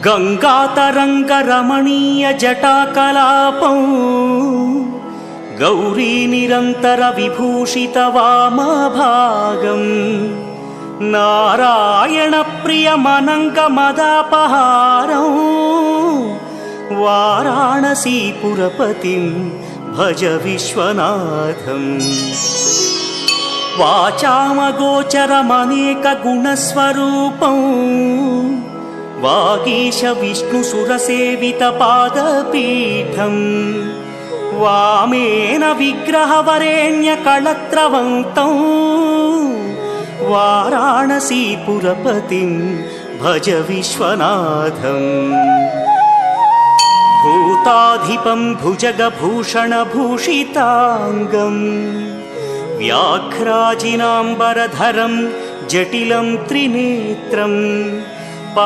गङ्गातरङ्गरमणीयजटाकलापं गौरीनिरन्तरविभूषितवामभागम् नारायणप्रियमनङ्गमदापहारं वाराणसीपुरपतिं भज विश्वनाथम्। वाचामगोचरमनेकगुणस्वरूपं वागीश विष्णुसुरसेवितपादपीठम् वामेन विग्रहवरेण्यकळत्रवन्तं वाराणसीपुरपतिं भज विश्वनाथम्। भूताधिपं भुजगभूषणभूषिताङ्गं व्याघ्राजिनाम्बरधरं जटिलं त्रिनेत्रम्